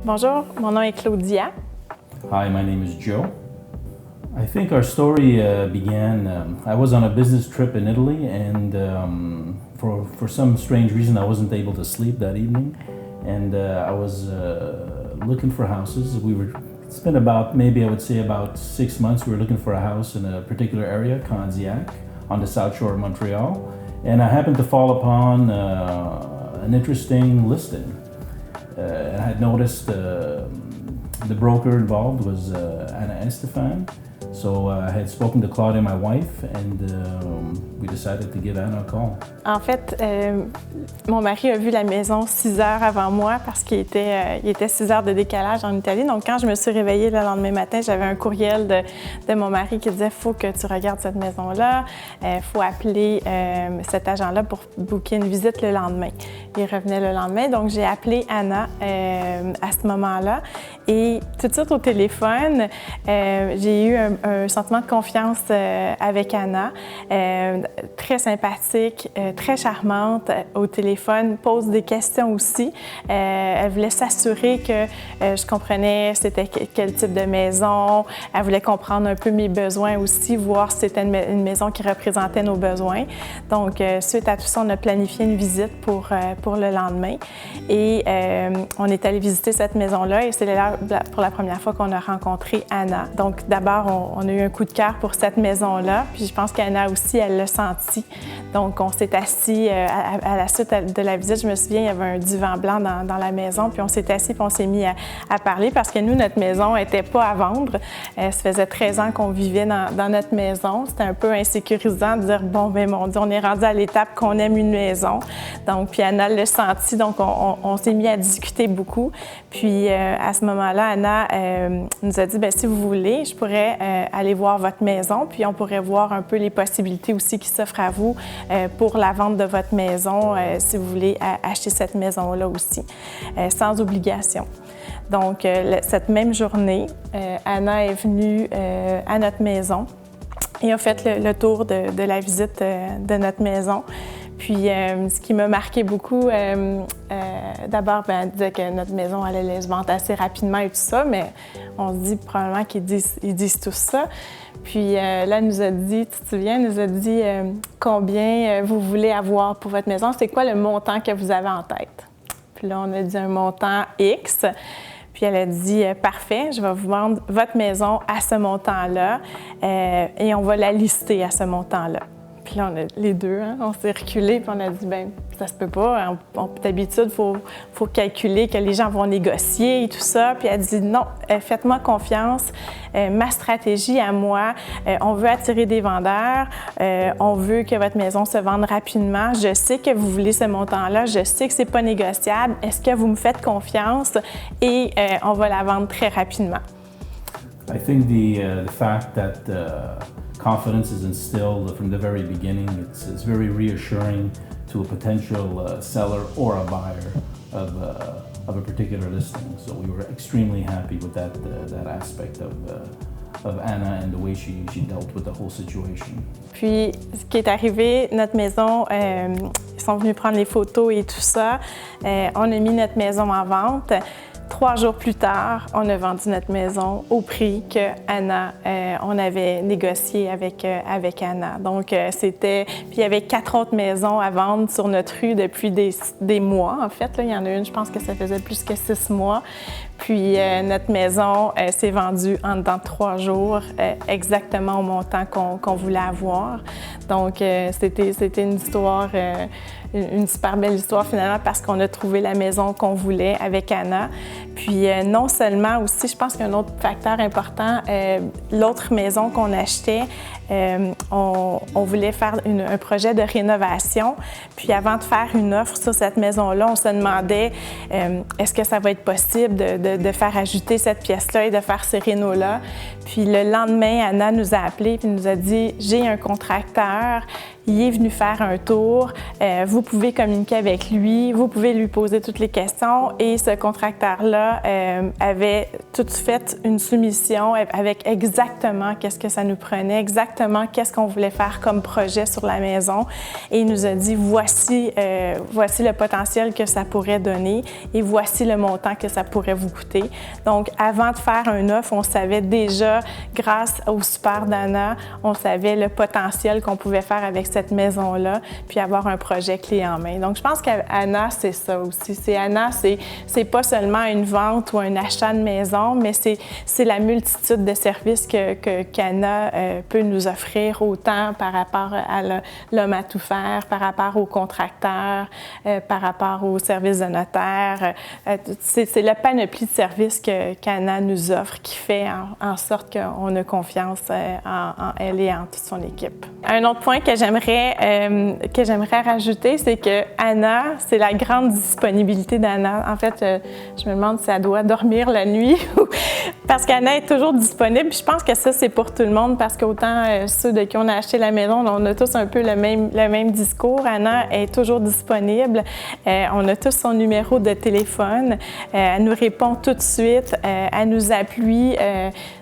Bonjour, mon nom est Claudia. Hi, my name is Joe. I think our story began, I was on a business trip in Italy and for some strange reason I wasn't able to sleep that evening and I was looking for houses. It's been about, maybe I would say about 6 months, we were looking for a house in a particular area, Candiac, on the south shore of Montreal, and I happened to fall upon an interesting listing. I had noticed the broker involved was Anna Estefan. So I had spoken to Claudia, my wife, and we decided to give Anna a call. En fait, mon mari a vu la maison 6 heures avant moi parce qu'il était 6 heures de décalage en Italie. Donc, quand je me suis réveillée le lendemain matin, j'avais un courriel de mon mari qui disait « Faut que tu regardes cette maison-là, faut appeler cet agent-là pour booker une visite le lendemain. » Il revenait le lendemain, donc j'ai appelé Anna à ce moment-là. Et tout de suite au téléphone, j'ai eu un sentiment de confiance avec Anna, très sympathique, très charmante au téléphone, pose des questions aussi. Elle voulait s'assurer que je comprenais c'était quel type de maison. Elle voulait comprendre un peu mes besoins aussi, voir si c'était une maison qui représentait nos besoins. Donc, suite à tout ça, on a planifié une visite pour le lendemain. Et on est allé visiter cette maison-là et c'est là pour la première fois qu'on a rencontré Anna. Donc, d'abord, on a eu un coup de cœur pour cette maison-là. Puis je pense qu'Anna aussi, elle l'a senti. Donc, on s'est assis à la suite de la visite. Je me souviens, il y avait un divan blanc dans la maison. Puis on s'est assis puis on s'est mis à parler parce que nous, notre maison n'était pas à vendre. Ça faisait 13 ans qu'on vivait dans notre maison. C'était un peu insécurisant de dire, bon, ben mon Dieu, on est rendu à l'étape qu'on aime une maison. Donc, puis Anna l'a senti. Donc, on s'est mis à discuter beaucoup. Puis, à ce moment-là, Anna nous a dit, bien, si vous voulez, je pourrais aller voir votre maison, puis on pourrait voir un peu les possibilités aussi qui s'offrent à vous pour la vente de votre maison, si vous voulez acheter cette maison-là aussi, sans obligation. Donc, cette même journée, Anna est venue à notre maison et a fait le tour de la visite de notre maison. Puis, ce qui m'a marqué beaucoup, d'abord, elle disait que notre maison allait se vendre assez rapidement et tout ça, mais on se dit probablement qu'ils disent tout ça. Puis là, elle nous a dit, tu te souviens, elle nous a dit combien vous voulez avoir pour votre maison, c'est quoi le montant que vous avez en tête? Puis là, on a dit un montant X. Puis elle a dit « Parfait, je vais vous vendre votre maison à ce montant-là et on va la lister à ce montant-là. » Puis là, les deux, on s'est reculés puis on a dit « Bien, ça se peut pas. D'habitude, il faut calculer que les gens vont négocier et tout ça. » Puis elle dit « Non, faites-moi confiance. Ma stratégie à moi, on veut attirer des vendeurs. On veut que votre maison se vende rapidement. Je sais que vous voulez ce montant-là. Je sais que c'est pas négociable. Est-ce que vous me faites confiance? Et on va la vendre très rapidement. » I think the fact that confidence is instilled from the very beginning, it's very reassuring to a potential seller or a buyer of a particular listing. So we were extremely happy with that aspect of Anna and the way she dealt with the whole situation. Puis, ce qui est arrivé, notre maison, ils sont venus prendre les photos et tout ça. On a mis notre maison en vente. 3 jours plus tard, on a vendu notre maison au prix que Anna, on avait négocié avec Anna. Donc, puis il y avait 4 autres maisons à vendre sur notre rue depuis des mois. En fait, là, il y en a une, je pense que ça faisait plus que 6 mois. Puis notre maison s'est vendue en dedans de 3 jours, exactement au montant qu'on voulait avoir. Donc, c'était une histoire, une super belle histoire finalement parce qu'on a trouvé la maison qu'on voulait avec Anna. Puis non seulement aussi, je pense qu'un autre facteur important, l'autre maison qu'on achetait, on voulait faire un projet de rénovation. Puis avant de faire une offre sur cette maison-là, on se demandait est-ce que ça va être possible de faire ajouter cette pièce-là et de faire ces rénos-là. Puis le lendemain, Anna nous a appelés et nous a dit « J'ai un contracteur il est venu faire un tour, vous pouvez communiquer avec lui, vous pouvez lui poser toutes les questions et ce contracteur-là avait tout de fait une soumission avec exactement qu'est-ce que ça nous prenait, exactement qu'est-ce qu'on voulait faire comme projet sur la maison et il nous a dit voici le potentiel que ça pourrait donner et voici le montant que ça pourrait vous coûter. Donc avant de faire un offre, on savait déjà grâce au support d'Anna, on savait le potentiel qu'on pouvait faire avec cette maison-là puis avoir un projet clé en main. Donc je pense qu'Anna c'est ça aussi. Anna, c'est pas seulement une vente ou un achat de maison, mais c'est la multitude de services qu'Anna peut nous offrir, autant par rapport à l'homme à tout faire, par rapport aux contracteurs, par rapport aux services de notaire. C'est la panoplie de services qu'Anna nous offre qui fait en sorte qu'on a confiance en elle et en toute son équipe. Un autre point que j'aimerais rajouter, c'est que Anna, c'est la grande disponibilité d'Anna. En fait, je me demande si elle doit dormir la nuit parce qu'Anna est toujours disponible. Puis je pense que ça, c'est pour tout le monde parce qu'autant ceux de qui on a acheté la maison, on a tous un peu le même discours. Anna est toujours disponible. On a tous son numéro de téléphone. Elle nous répond tout de suite. Elle nous appuie.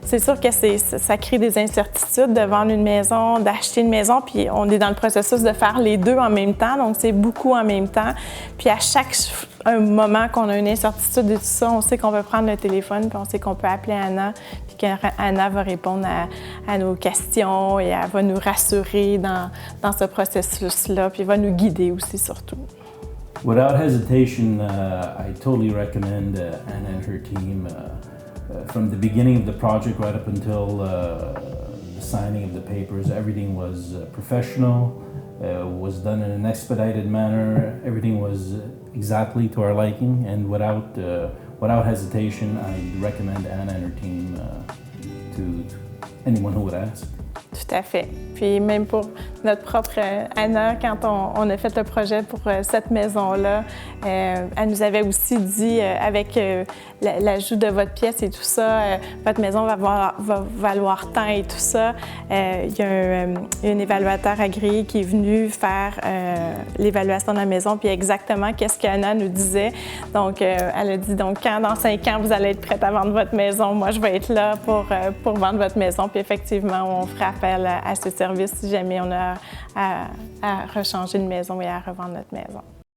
C'est sûr que ça crée des incertitudes de vendre une maison, d'acheter une maison. Puis on est dans le processus de faire les deux en même temps. Donc, c'est beaucoup en même temps. Puis à chaque moment qu'on a une incertitude de tout ça, on sait qu'on peut prendre le téléphone puis on sait qu'on peut appeler Anna puis qu'Anna va répondre à nos questions et elle va nous rassurer dans ce processus-là puis va nous guider aussi surtout. Without hesitation, I totally recommend Anna and her team. From the beginning of the project right up until the signing of the papers, everything was professional, was done in an expedited manner. Everything was exactly to our liking, and without hesitation, I recommend Anna and her team to anyone who would ask. Tout à fait. Puis même pour notre propre Anna, quand on a fait le projet pour cette maison-là, elle nous avait aussi dit, avec l'ajout de votre pièce et tout ça, votre maison va valoir tant et tout ça. Il y a un évaluateur agréé qui est venu faire l'évaluation de la maison, puis exactement qu'est-ce qu'Anna nous disait. Donc, elle a dit, donc, quand dans 5 ans, vous allez être prête à vendre votre maison, moi, je vais être là pour vendre votre maison. Puis effectivement, on fera appel à ce service si jamais on a à rechanger une maison et à revendre notre maison.